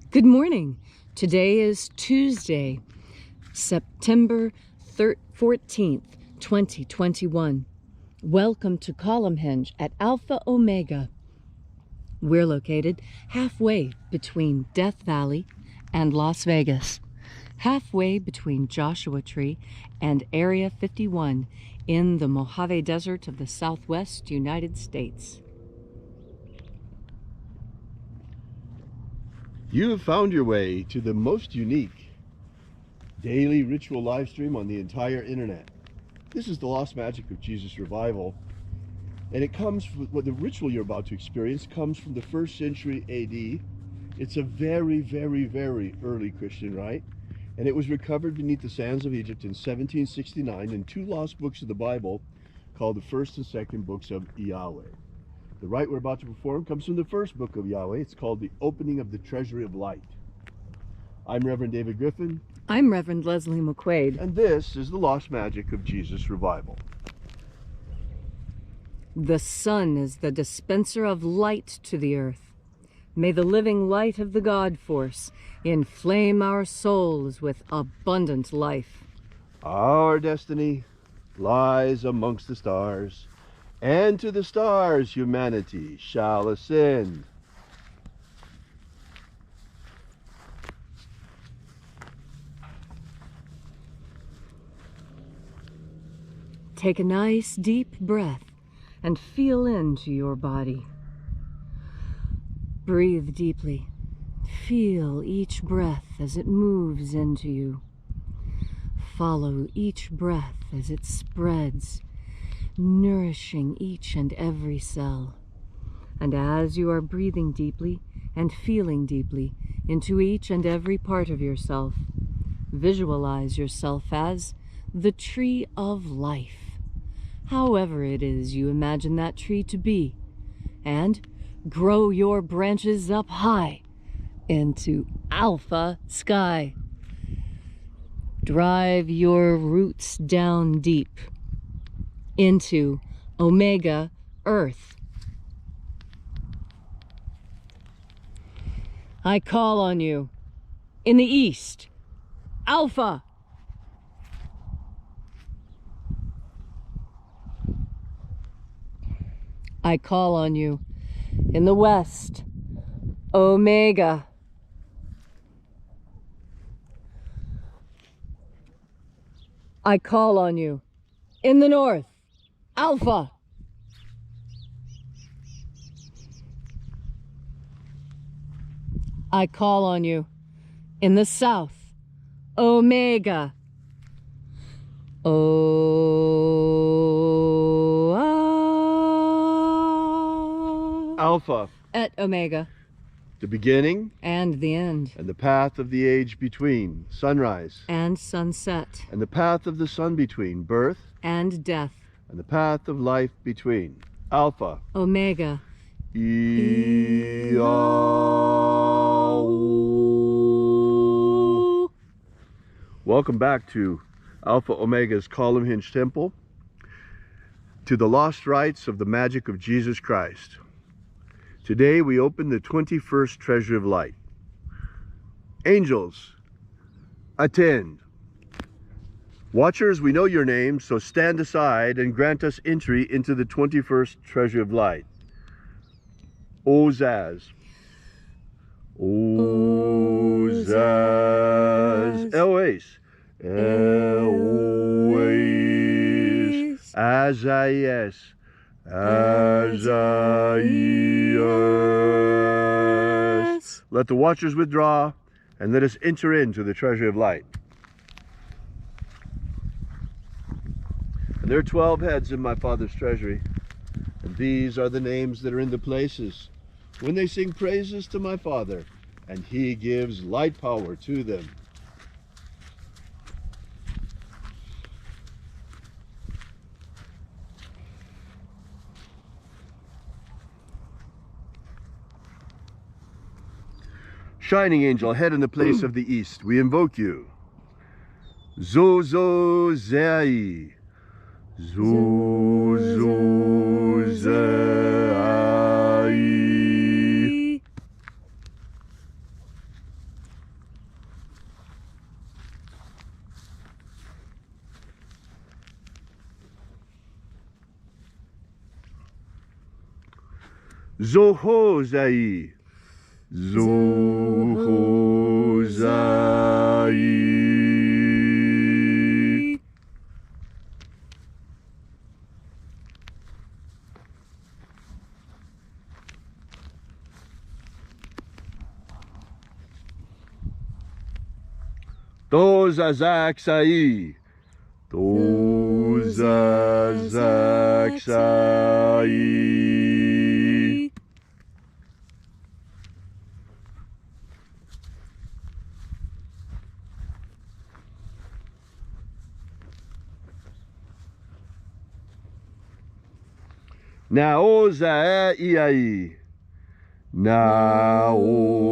Good morning. Today is Tuesday, September 14th, 2021. Welcome to Columnhenge at Alpha Ωmega. We're located halfway between Death Valley and Las Vegas, halfway between Joshua Tree and Area 51 in the Mojave Desert of the Southwest United States. You have found your way to the most unique daily ritual live stream on the entire internet. This is the Lost Magic of Jesus Revival, and it comes from what the ritual you're about to experience comes from the 1st century AD. It's a very, very, very early Christian rite, and it was recovered beneath the sands of Egypt in 1769 in 2 lost books of the Bible called the 1st and 2nd books of Yahweh. The rite we're about to perform comes from the 1st book of Yahweh. It's called the Opening of the Treasury of Light. I'm Reverend David Griffin. I'm Reverend Leslie McQuade. And this is the Lost Magic of Jesus Revival. The sun is the dispenser of light to the earth. May the living light of the God Force inflame our souls with abundant life. Our destiny lies amongst the stars, and to the stars humanity shall ascend. Take a nice deep breath and feel into your body. Breathe deeply. Feel each breath as it moves into you. Follow each breath as it spreads, nourishing each and every cell. And as you are breathing deeply and feeling deeply into each and every part of yourself, visualize yourself as the tree of life, however it is you imagine that tree to be, and grow your branches up high into alpha sky. Drive your roots down deep into Omega Earth. I call on you in the east, Alpha. I call on you in the west, Omega. I call on you in the north, Alpha. I call on you in the south, Omega. Alpha. Et Omega. The beginning and the end. And the path of the age between, sunrise and sunset. And the path of the sun between, birth and death. And the path of life between, Alpha Omega. Welcome back to Alpha Omega's Columnhenge Temple, to the lost rites of the magic of Jesus Christ. Today we open the 21st Treasury of Light. Angels, attend. Watchers, we know your names, so stand aside and grant us entry into the 21st Treasury of Light. Ozaz. Ozaz. Eloise. Eloise. Azayes. Azayas. Let the watchers withdraw, and let us enter into the Treasury of Light. And there are 12 heads in my Father's treasury, and these are the names that are in the places when they sing praises to my Father, and he gives light power to them. Shining angel, head in the place of the east, we invoke you. Zozo Zei. Zozo Zei. Zohozai. Zohozai. Tozazaksai. Tozazaksai. Naozaiai. Naozaiai.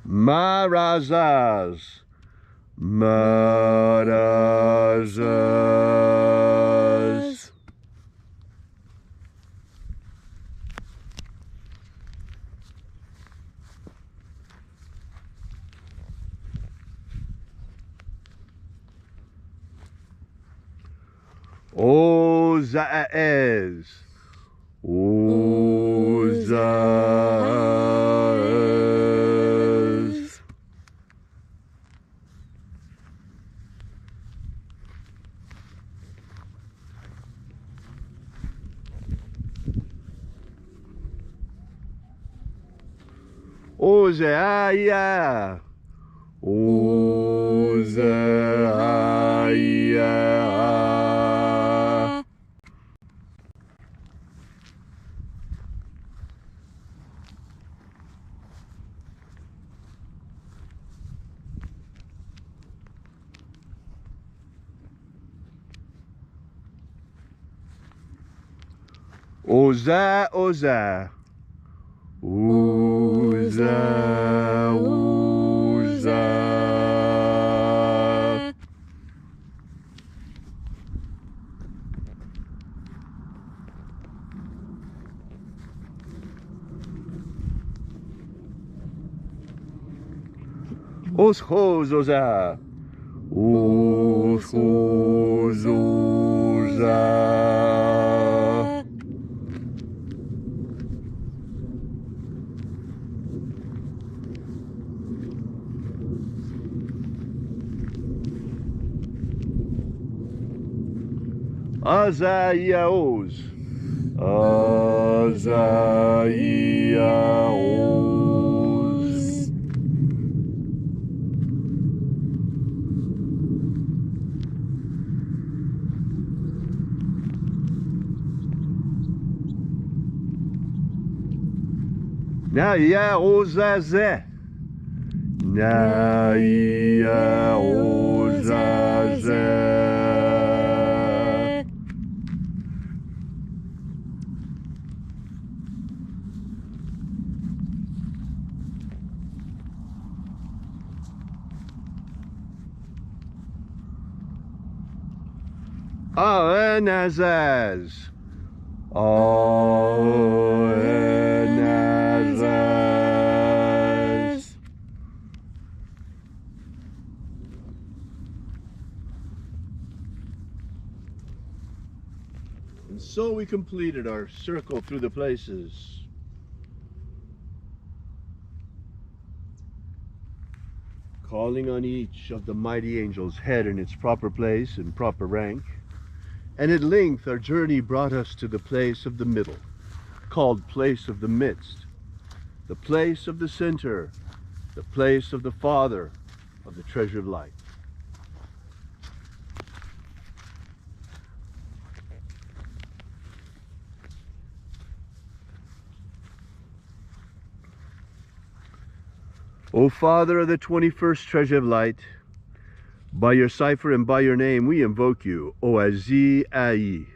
Marazaz. Marazaz. Ozaez. Ozaez. Ozaia. Ozaia. Oza, Oza. Oza, Oza. Oshozoza. Oshozoza. Azaiaos. Azaiaos. Naiaozaze. Naiaozaze. Aenazaz. Aenazaz. And so we completed our circle through the places. Calling on each of the mighty angels' head in its proper place and proper rank. And at length our journey brought us to the place of the middle, called place of the midst, the place of the center, the place of the Father of the Treasury of Light. O Father of the 21st Treasury of Light, by your cipher and by your name we invoke you, Oazi-ai.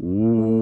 Oazi-ai.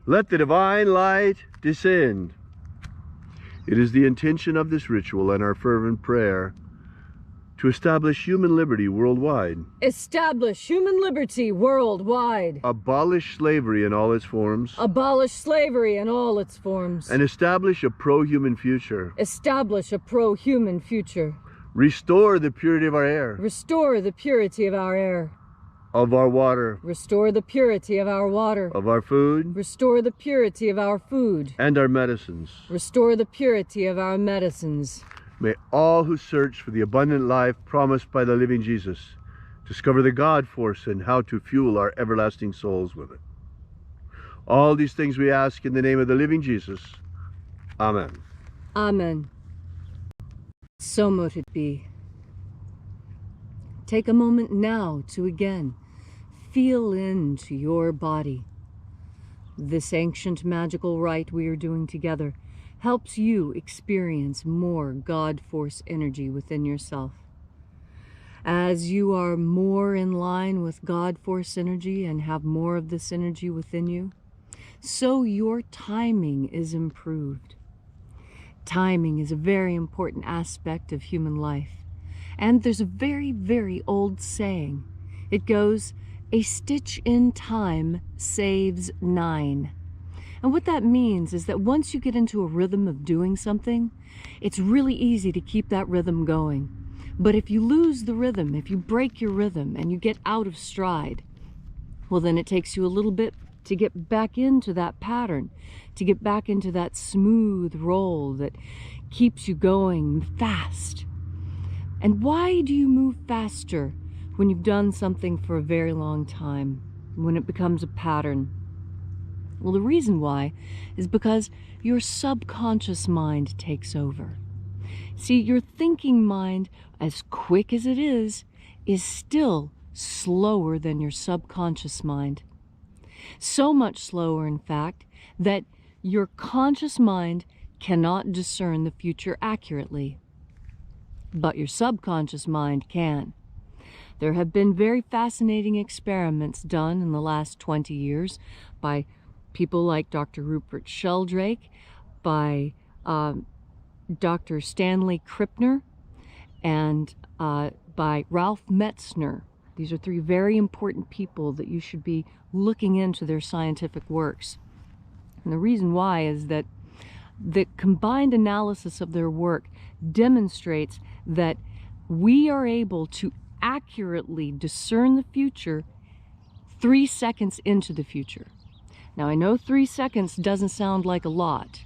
Let the divine light descend. It is the intention of this ritual and our fervent prayer to establish human liberty worldwide, establish human liberty worldwide, abolish slavery in all its forms, abolish slavery in all its forms, and establish a pro-human future, establish a pro-human future, restore the purity of our air, restore the purity of our air, of our water, restore the purity of our water, of our food, restore the purity of our food, and our medicines. restore the purity of our medicines. May all who search for the abundant life promised by the living Jesus discover the God force and how to fuel our everlasting souls with it. All these things we ask in the name of the living Jesus. Amen. Amen. So mote it be. Take a moment now to again feel into your body. This ancient magical rite we are doing together helps you experience more God force energy within yourself. As you are more in line with God force energy and have more of this energy within you, so your timing is improved. Timing is a very important aspect of human life. And there's a very, very old saying. It goes, "A stitch in time saves 9." And what that means is that once you get into a rhythm of doing something, it's really easy to keep that rhythm going. But if you lose the rhythm, if you break your rhythm and you get out of stride, well, then it takes you a little bit to get back into that pattern, to get back into that smooth roll that keeps you going fast. And why do you move faster when you've done something for a very long time, when it becomes a pattern? Well, the reason why is because your subconscious mind takes over. See, your thinking mind, as quick as it is still slower than your subconscious mind. So much slower, in fact, that your conscious mind cannot discern the future accurately. But your subconscious mind can. There have been very fascinating experiments done in the last 20 years by people like Dr. Rupert Sheldrake, by Dr. Stanley Krippner, and by Ralph Metzner. These are 3 very important people that you should be looking into their scientific works. And the reason why is that the combined analysis of their work demonstrates that we are able to accurately discern the future 3 seconds into the future. Now, I know 3 seconds doesn't sound like a lot,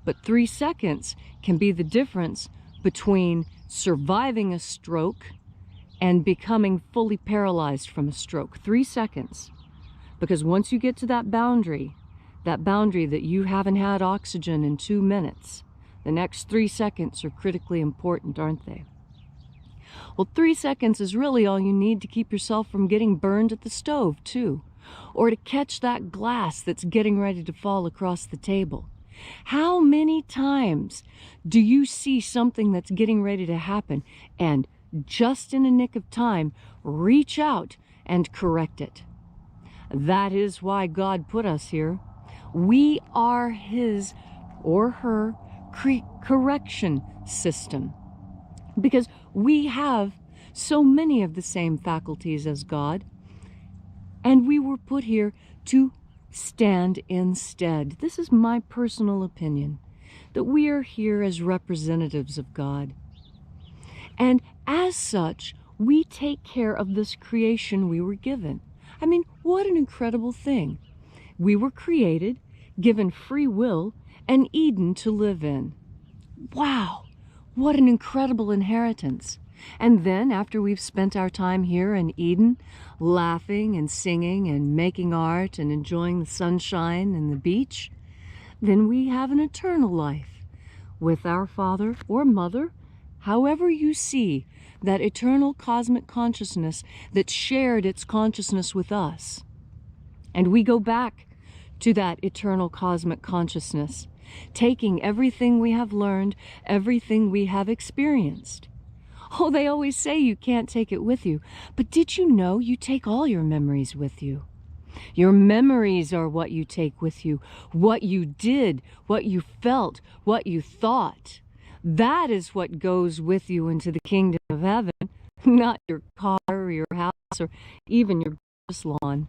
but 3 seconds can be the difference between surviving a stroke and becoming fully paralyzed from a stroke. 3 seconds. Because once you get to that boundary that you haven't had oxygen in 2 minutes, the next 3 seconds are critically important, aren't they? Well, 3 seconds is really all you need to keep yourself from getting burned at the stove, too, or to catch that glass that's getting ready to fall across the table. How many times do you see something that's getting ready to happen and just in a nick of time reach out and correct it? That is why God put us here. We are His or her correction system, because we have so many of the same faculties as God, and we were put here to stand instead. This is my personal opinion, that we are here as representatives of God. And as such, we take care of this creation we were given. I mean, what an incredible thing. We were created, given free will, and Eden to live in. Wow, what an incredible inheritance. And then, after we've spent our time here in Eden, laughing and singing and making art and enjoying the sunshine and the beach, then we have an eternal life with our Father or Mother, however you see that eternal cosmic consciousness that shared its consciousness with us. And we go back to that eternal cosmic consciousness, taking everything we have learned, everything we have experienced. Oh, they always say you can't take it with you, but did you know you take all your memories with you? Your memories are what you take with you, what you did, what you felt, what you thought. That is what goes with you into the kingdom of heaven, not your car or your house or even your lawn.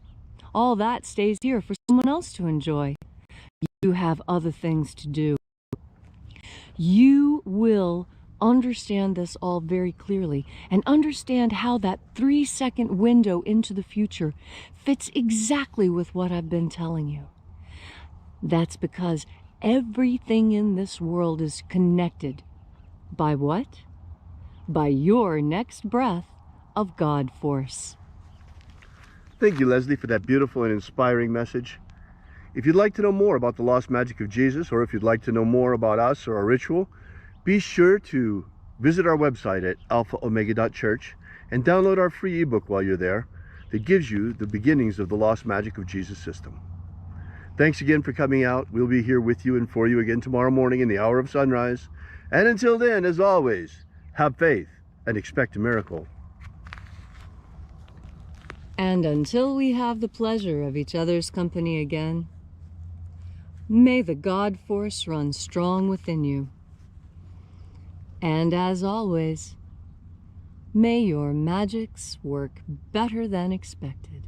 All that stays here for someone else to enjoy. You have other things to do. You will understand this all very clearly and understand how that 3-second window into the future fits exactly with what I've been telling you. That's because everything in this world is connected. By what? By your next breath of God force. Thank you, Leslie, for that beautiful and inspiring message. If you'd like to know more about the lost magic of Jesus, or if you'd like to know more about us or our ritual, be sure to visit our website at alphaomega.church and download our free ebook while you're there that gives you the beginnings of the lost magic of Jesus system. Thanks again for coming out. We'll be here with you and for you again tomorrow morning in the hour of sunrise. And until then, as always, have faith and expect a miracle. And until we have the pleasure of each other's company again, may the God force run strong within you. And as always, may your magics work better than expected.